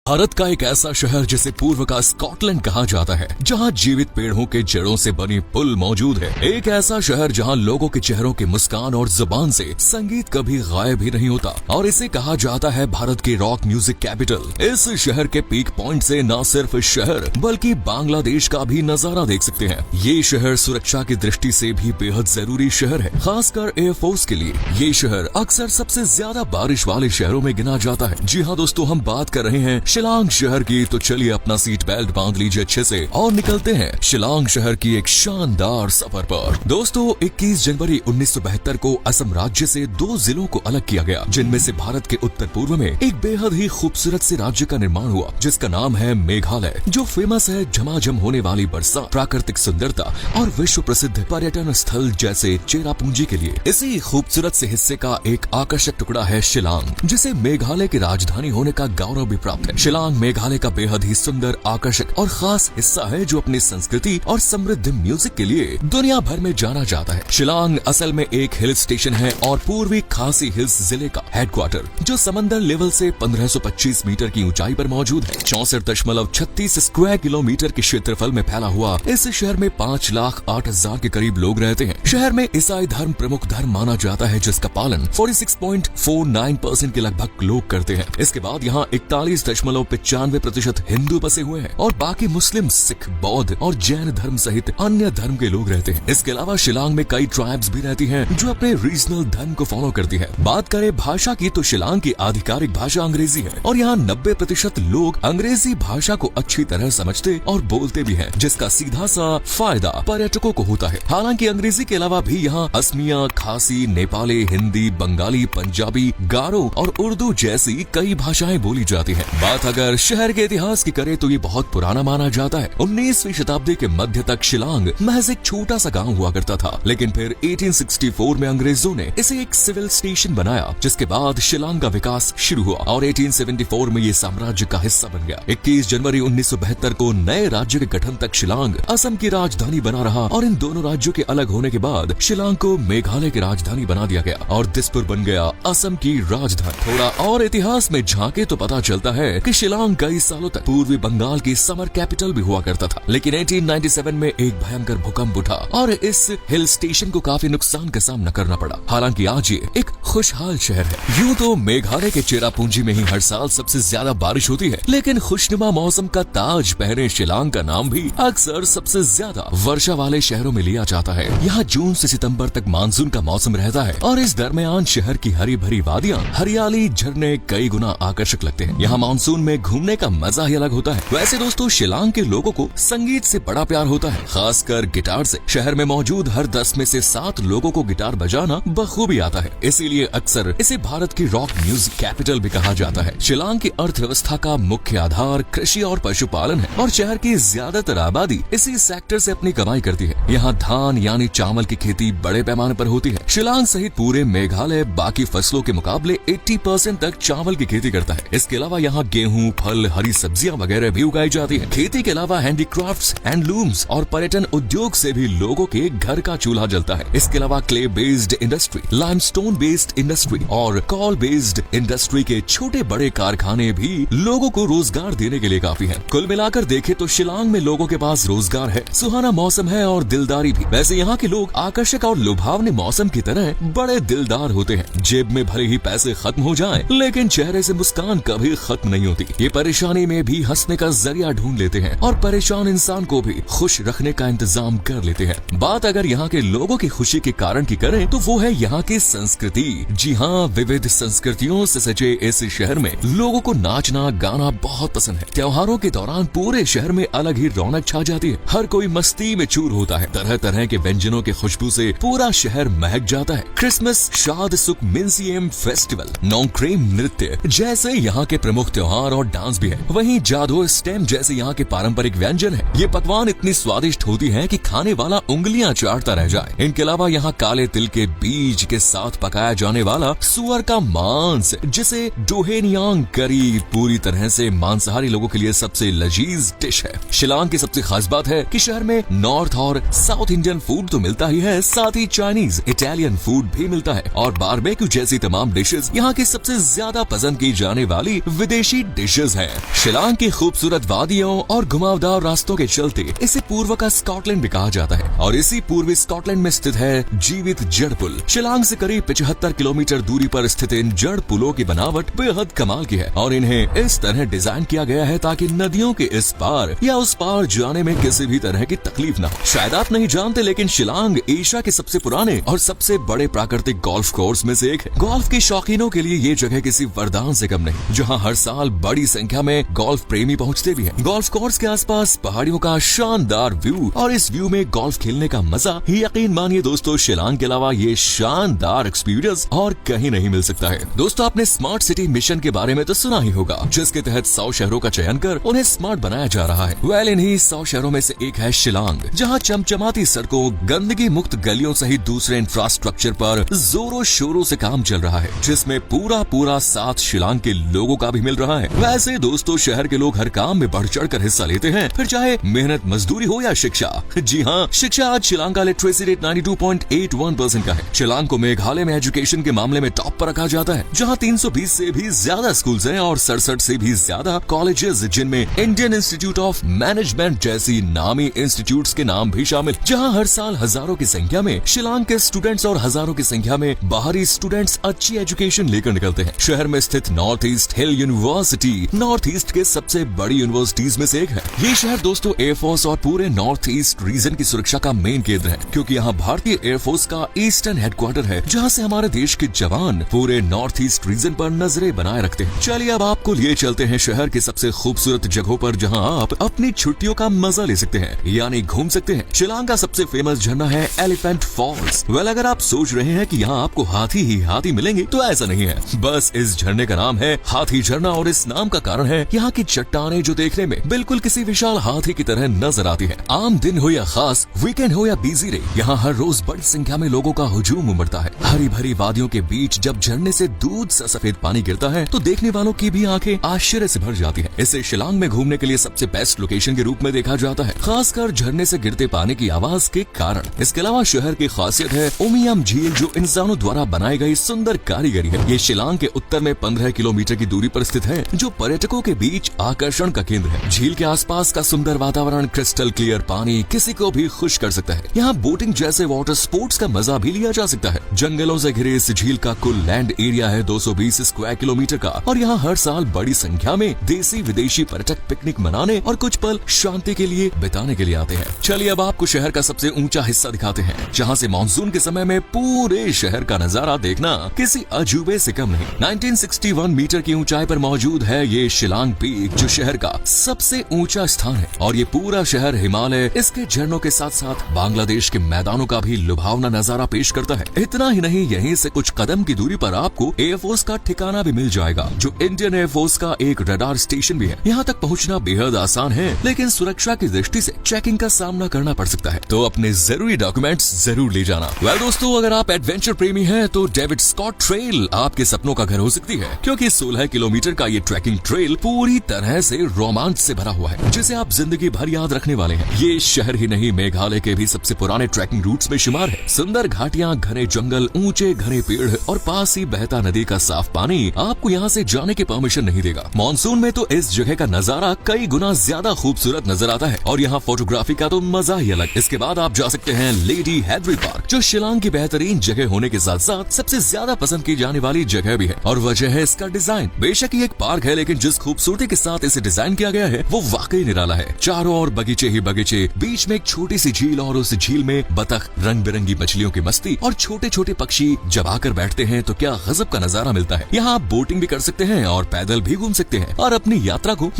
भारत का एक ऐसा शहर जिसे पूर्व का स्कॉटलैंड कहा जाता है, जहां जीवित पेड़ों के जड़ों से बनी पुल मौजूद है। एक ऐसा शहर जहां लोगों के चेहरों की मुस्कान और जुबान से संगीत कभी गायब ही नहीं होता, और इसे कहा जाता है भारत की रॉक म्यूजिक कैपिटल। इस शहर के पीक पॉइंट से न सिर्फ शहर बल्कि बांग्लादेश का भी नजारा देख सकते हैं। ये शहर सुरक्षा की दृष्टि से भी बेहद जरूरी शहर है, खासकर एयरफोर्स के लिए। ये शहर अक्सर सबसे ज्यादा बारिश वाले शहरों में गिना जाता है। जी हाँ दोस्तों, हम बात कर रहे हैं शिलांग शहर की। तो चलिए अपना सीट बेल्ट बांध लीजिए अच्छे से और निकलते हैं शिलांग शहर की एक शानदार सफर पर। दोस्तों, 21 जनवरी 1972 को असम राज्य से 2 जिलों को अलग किया गया, जिनमें से भारत के उत्तर पूर्व में एक बेहद ही खूबसूरत से राज्य का निर्माण हुआ, जिसका नाम है मेघालय, जो फेमस है झमाझम होने वाली बरसात, प्राकृतिक सुंदरता और विश्व प्रसिद्ध पर्यटन स्थल जैसे चेरापूंजी के लिए। इसी खूबसूरत से हिस्से का एक आकर्षक टुकड़ा है शिलांग, जिसे मेघालय की राजधानी होने का गौरव भी प्राप्त है। शिलांग मेघालय का बेहद ही सुंदर, आकर्षक और खास हिस्सा है, जो अपनी संस्कृति और समृद्ध म्यूजिक के लिए दुनिया भर में जाना जाता है। शिलांग असल में एक हिल स्टेशन है और पूर्वी खासी हिल्स जिले का हेडक्वार्टर, जो समंदर लेवल से 1525 मीटर की ऊंचाई पर मौजूद है। 64.36 स्क्वायर किलोमीटर के क्षेत्रफल में फैला हुआ इस शहर में 5,08,000 के करीब लोग रहते हैं। शहर में ईसाई धर्म प्रमुख धर्म माना जाता है, जिसका पालन 46.49% के लगभग लोग करते हैं। इसके बाद यहाँ 41.95% हिंदू बसे हुए हैं और बाकी मुस्लिम, सिख, बौद्ध और जैन धर्म सहित अन्य धर्म के लोग रहते हैं। इसके अलावा शिलांग में कई ट्राइब्स भी रहती हैं, जो अपने रीजनल धर्म को फॉलो करती है। बात करें भाषा की तो शिलांग की आधिकारिक भाषा अंग्रेजी है और यहाँ 90% लोग अंग्रेजी भाषा को अच्छी तरह समझते और बोलते भी हैं, जिसका सीधा सा फायदा पर्यटकों को होता है। हालांकि अंग्रेजी के अलावा भी यहाँ असमिया, खासी, नेपाली, हिंदी, बंगाली, पंजाबी, गारो और उर्दू जैसी कई भाषाएं बोली जाती हैं। बात अगर शहर के इतिहास की करें तो ये बहुत पुराना माना जाता है। 19वीं शताब्दी के मध्य तक शिलांग महज एक छोटा सा गांव हुआ करता था, लेकिन फिर 1864 में अंग्रेजों ने इसे एक सिविल स्टेशन बनाया, जिसके बाद शिलांग का विकास शुरू हुआ और 1874 में ये साम्राज्य का हिस्सा बन गया। 21 जनवरी 1972 को नए राज्य के गठन तक शिलांग असम की राजधानी बना रहा और इन दोनों राज्यों के अलग होने के बाद शिलांग को मेघालय की राजधानी बना दिया गया और दिसपुर बन गया असम की राजधानी। थोड़ा और इतिहास में झांके तो पता चलता है कि शिलांग कई सालों तक पूर्वी बंगाल की समर कैपिटल भी हुआ करता था, लेकिन 1897 में एक भयंकर भूकंप उठा और इस हिल स्टेशन को काफी नुकसान का सामना करना पड़ा। हालांकि आज ये एक खुशहाल शहर है। यूं तो मेघालय के चेरापूंजी में ही हर साल सबसे ज्यादा बारिश होती है, लेकिन खुशनुमा मौसम का ताज पहने शिलांग का नाम भी अक्सर सबसे ज्यादा वर्षा वाले शहरों में लिया जाता है। यहाँ जून से सितंबर तक मानसून का मौसम रहता है और इस दरमियान शहर की हरी भरी वादियाँ, हरियाली, झरने कई गुना आकर्षक लगते हैं। यहाँ मानसून में घूमने का मजा ही अलग होता है। वैसे दोस्तों, शिलांग के लोगों को संगीत से बड़ा प्यार होता है, खासकर गिटार से। शहर में मौजूद हर 10 में से 7 लोगों को गिटार बजाना बखूबी आता है, इसीलिए अक्सर इसे भारत की रॉक म्यूजिक कैपिटल भी कहा जाता है। शिलांग की अर्थव्यवस्था का मुख्य आधार कृषि और पशुपालन है और शहर की ज्यादातर आबादी इसी सेक्टर से अपनी कमाई करती है। यहाँ धान यानी चावल की खेती बड़े पैमाने पर होती है। शिलांग सहित पूरे मेघालय बाकी फसलों के मुकाबले 80% तक चावल की खेती करता है। इसके अलावा यहाँ गेहूं, फल, हरी सब्जियां वगैरह भी उगाई जाती है। खेती के अलावा हैंडीक्राफ्ट्स, हैंडलूम्स और पर्यटन उद्योग से भी लोगों के घर का चूल्हा जलता है। इसके अलावा clay based industry, limestone based industry और कॉल बेस्ड इंडस्ट्री के छोटे बड़े कारखाने भी लोगों को रोजगार देने के लिए काफी हैं। कुल मिलाकर देखें तो शिलांग में लोगों के पास रोजगार है, सुहाना मौसम है और दिलदारी भी। वैसे यहाँ के लोग आकर्षक और लुभावने मौसम की तरह बड़े दिलदार होते हैं। जेब में भले ही पैसे खत्म हो जाएं, लेकिन चेहरे से मुस्कान कभी खत्म नहीं होती। ये परेशानी में भी हंसने का जरिया ढूंढ लेते हैं और परेशान इंसान को भी खुश रखने का इंतजाम कर लेते हैं। बात अगर यहाँ के लोगों की खुशी के कारण की करें तो वो है यहाँ की संस्कृति। जी हाँ, विविध संस्कृतियों से सजे इस शहर में लोगों को नाचना गाना बहुत पसंद है। त्योहारों के दौरान पूरे शहर में अलग ही रौनक छा जाती है। हर कोई मस्ती में चूर होता है। तरह तरह के व्यंजनों की खुशबू से पूरा शहर महक जाता है। क्रिसमस, शाद सुक मिन्सियम फेस्टिवल, नोंक्रेम नृत्य जैसे यहाँ के प्रमुख त्योहार और डांस भी है। वहीं जादू स्टेम जैसे यहाँ के पारंपरिक व्यंजन है। ये पकवान इतनी स्वादिष्ट होती हैं कि खाने वाला उंगलियां चाटता रह जाए। इनके अलावा यहाँ काले तिल के बीज के साथ पकाया जाने वाला सुअर का मांस, जिसे डोहेनियांग करी, पूरी तरह से मांसाहारी लोगों के लिए सबसे लजीज डिश है। शिलांग की सबसे खास बात है कि शहर में नॉर्थ और साउथ इंडियन फूड तो मिलता ही है, साथ ही चाइनीज, इटालियन फूड भी मिलता है और बारबेक्यू जैसी तमाम डिशेस यहाँ की सबसे ज्यादा पसंद की जाने वाली विदेशी डिशेज हैं। शिलांग की खूबसूरत वादियों और घुमावदार रास्तों के चलते इसे पूर्व का स्कॉटलैंड भी कहा जाता है और इसी पूर्वी स्कॉटलैंड में स्थित है जीवित जड़ पुल। शिलांग से करीब 75 किलोमीटर दूरी पर स्थित इन जड़ पुलों की बनावट बेहद कमाल की है और इन्हें इस तरह डिजाइन किया गया है ताकि नदियों के इस पार या उस पार जाने में किसी भी तरह की तकलीफ न हो। शायद आप नहीं जानते, लेकिन शिलांग एशिया के सबसे पुराने और सबसे बड़े प्राकृतिक गोल्फ कोर्स में से एक है। गोल्फ के शौकीनों के लिए ये जगह किसी वरदान से कम नहीं, जहाँ हर साल बड़ी संख्या में गोल्फ प्रेमी पहुँचते भी हैं। गोल्फ कोर्स के आसपास पहाड़ियों का शानदार व्यू और इस व्यू में गोल्फ खेलने का मजा यकीन मानिए दोस्तों, शिलांग के अलावा ये शानदार एक्सपीरियंस और कहीं नहीं मिल सकता है। दोस्तों, आपने स्मार्ट सिटी मिशन के बारे में तो सुना ही होगा, जिसके तहत 100 शहरों का चयन कर उन्हें स्मार्ट बनाया जा रहा है। वेल, इन्हीं 100 शहरों में से एक है शिलांग, जहां चमचमाती सड़कों, गंदगी मुक्त गलियों सहित दूसरे इंफ्रास्ट्रक्चर पर जोरों शोरों से काम चल रहा है, जिसमें पूरा साथ शिलांग के लोगों का भी मिल रहा है। वैसे दोस्तों, शहर के लोग हर काम में बढ़ चढ़ कर हिस्सा लेते हैं, फिर चाहे मेहनत मजदूरी हो या शिक्षा। जी हाँ, शिक्षा आज शिलांग का लिटरेसी रेट 92.81% का है। शिलांग को मेघालय में एजुकेशन के मामले में टॉप पर रखा जाता है, जहां 320 से भी ज्यादा स्कूल्स हैं और 67 से भी ज्यादा कॉलेजेस, जिनमें इंडियन इंस्टीट्यूट ऑफ मैनेजमेंट जैसी नामी इंस्टीट्यूट्स के नाम भी शामिल, जहां हर साल हजारों की संख्या में शिलांग के स्टूडेंट्स और हजारों की संख्या में बाहरी स्टूडेंट्स अच्छी एजुकेशन लेकर निकलते हैं। शहर में स्थित नॉर्थ ईस्ट हिल यूनिवर्सिटी नॉर्थ ईस्ट के सबसे बड़ी यूनिवर्सिटीज में से एक है। ये शहर दोस्तों एयरफोर्स और पूरे नॉर्थ ईस्ट रीजन की सुरक्षा का मेन केंद्र है, क्योंकि यहाँ भारतीय एयरफोर्स का ईस्टर्न हेडक्वार्टर है, जहाँ से हमारे देश के जवान पूरे नॉर्थ ईस्ट रीजन पर नजरें बनाए रखते हैं। चलिए अब आपको लिए चलते हैं शहर की सबसे खूबसूरत जगहों पर, जहाँ आप अपनी छुट्टियों का मजा ले सकते हैं, यानी घूम सकते हैं। शिलांग का सबसे फेमस झरना है एलिफेंट फॉल्स। वेल, अगर आप सोच रहे हैं कि यहाँ आपको हाथी ही हाथी मिलेंगे, तो ऐसा नहीं है। बस इस झरने का नाम है हाथी झरना और इस नाम का कारण है यहाँ की चट्टानें, जो देखने में बिल्कुल किसी विशाल हाथी की तरह नजर आती है। आम दिन हो या खास वीकेंड हो या बिजी डे, यहाँ हर रोज बड़ी संख्या में लोगों का हुजूम उमड़ता है। हरी भरी वादियों के बीच जब झरने से दूध सा सफेद पानी गिरता है, तो देखने वालों की भी आंखें आश्चर्य से भर जाती है। इसे शिलांग में घूमने के लिए सबसे बेस्ट लोकेशन के रूप में देखा जाता है, खासकर झरने से गिरते पानी की आवाज के कारण। इसके अलावा शहर की खासियत है उमियम झील, जो इंसानों द्वारा बनाई गई सुंदर कारीगरी है। ये शिलांग के उत्तर में 15 किलोमीटर की दूरी पर स्थित है, जो पर्यटकों के बीच आकर्षण का केंद्र है। झील के आसपास का सुंदर वातावरण, क्रिस्टल क्लियर पानी किसी को भी खुश कर सकता है। यहाँ बोटिंग जैसे वाटर स्पोर्ट्स का मजा भी लिया जा सकता है। जंगलों से घिरे इस झील का कुल लैंड एरिया है 220 स्क्वायर किलोमीटर का और यहाँ हर साल बड़ी संख्या में देसी विदेशी पर्यटक पिकनिक मनाने और कुछ पल शांति के लिए बिताने के लिए आते हैं। चलिए अब आपको शहर का सबसे ऊंचा हिस्सा दिखाते हैं, जहाँ से मानसून के समय में पूरे शहर का नजारा देखना किसी अजूबे से कम नहीं। 1961 मीटर की ऊंचाई पर मौजूद है ये शिलांग पीक, जो शहर का सबसे ऊंचा स्थान है और ये पूरा शहर हिमालय, इसके झरनों के साथ साथ बांग्लादेश के मैदानों का भी लुभावना नजारा पेश करता है। इतना ही नहीं, यहीं से कुछ कदम की दूरी पर आपको एयरफोर्स का ठिकाना भी मिल जाएगा, जो इंडियन एयरफोर्स का एक रडार स्टेशन भी है। यहाँ तक पहुँचना बेहद आसान है, लेकिन सुरक्षा की दृष्टि से चेकिंग का सामना करना पड़ सकता है, तो अपने जरूरी डॉक्यूमेंट्स जरूर ले जाना। वेल दोस्तों, अगर आप एडवेंचर प्रेमी हैं, तो डेविड स्कॉट ट्रेल आपके सपनों का घर हो सकती है, क्योंकि 16 किलोमीटर का ये ट्रैकिंग ट्रेल पूरी तरह से रोमांच से भरा हुआ है, जिसे आप जिंदगी भर याद रखने वाले हैं। ये शहर ही नहीं, मेघालय के भी सबसे पुराने ट्रैकिंग रूट्स में शुमार है। सुंदर घाटियां, घने जंगल, ऊंचे घने पेड़ और पास ही बहता नदी का साफ पानी आपको यहाँ से जाने की परमिशन नहीं देगा। मानसून में तो इस जगह का नजारा कई गुना ज्यादा खूबसूरत नजर आता है और यहाँ फोटोग्राफी का तो मजा ही अलग। इसके बाद आप जा सकते हैं लेडी हैदरी पार्क, जो शिलांग की बेहतरीन जगह होने के साथ साथ सबसे ज्यादा पसंद की जाने वाली जगह भी है, और वजह है इसका डिजाइन। बेशक ये एक पार्क है, लेकिन जिस खूबसूरती के साथ इसे डिजाइन किया गया है वो वाकई निराला है। चारों ओर बगीचे ही बगीचे, बीच में एक छोटी सी झील और उस झील में बतख, रंग बिरंगी मछलियों की मस्ती और छोटे छोटे पक्षी जब आकर बैठते हैं तो क्या गजब का नजारा मिलता है। यहाँ आप बोटिंग भी कर सकते हैं और पैदल भी घूम सकते हैं और अपनी यात्रा को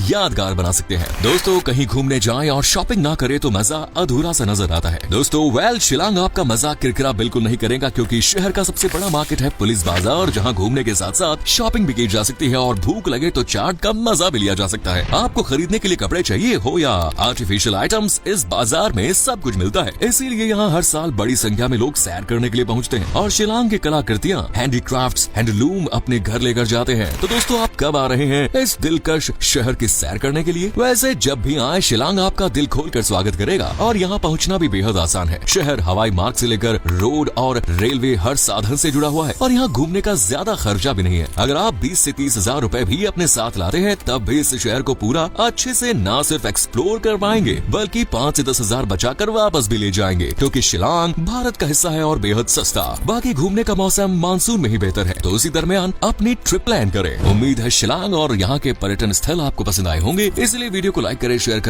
यादगार बना सकते हैं। दोस्तों, कहीं घूमने जाएं और शॉपिंग ना करें तो मजा अधूरा सा नजर आता है। दोस्तों, वेल शिलांग आपका मजाक किरकिरा बिल्कुल नहीं करेगा, क्योंकि शहर का सबसे बड़ा मार्केट है पुलिस बाजार, जहाँ घूमने के साथ साथ शॉपिंग भी की जा सकती है और भूख लगे तो चाट का मजा भी लिया जा सकता है। आपको खरीदने के लिए कपड़े चाहिए हो या आर्टिफिशियल आइटम्स, इस बाजार में सब कुछ मिलता है। इसीलिए यहाँ हर साल बड़ी संख्या में लोग सैर करने के लिए पहुँचते हैं और शिलांग की कलाकृतियाँ, हैंडीक्राफ्ट्स, हैंडलूम अपने घर लेकर जाते हैं। तो दोस्तों, आप कब आ रहे हैं इस दिलकश शहर की सैर करने के लिए? वैसे जब भी आए, शिलांग आपका दिल खोलकर स्वागत करेगा और यहाँ पहुँचना भी बेहद आसान है। शहर हवाई मार्ग से लेकर रोड और रेलवे हर साधन से जुड़ा हुआ है और यहाँ घूमने का ज्यादा खर्चा भी नहीं है। अगर आप 20 से 30 हजार रुपए भी अपने साथ लाते हैं तब भी इस शहर को पूरा अच्छे से न सिर्फ एक्सप्लोर कर पाएंगे बल्कि 5 से 10 हजार बचाकर वापस भी ले जाएंगे, क्योंकि शिलांग भारत का हिस्सा है और बेहद सस्ता। बाकी घूमने का मौसम मानसून में ही बेहतर है, तो इसी दरमियान अपनी ट्रिप प्लान करें। उम्मीद है शिलांग और यहाँ के पर्यटन स्थल आपको पसंद आए होंगे, इसलिए वीडियो को लाइक करें, शेयर करें।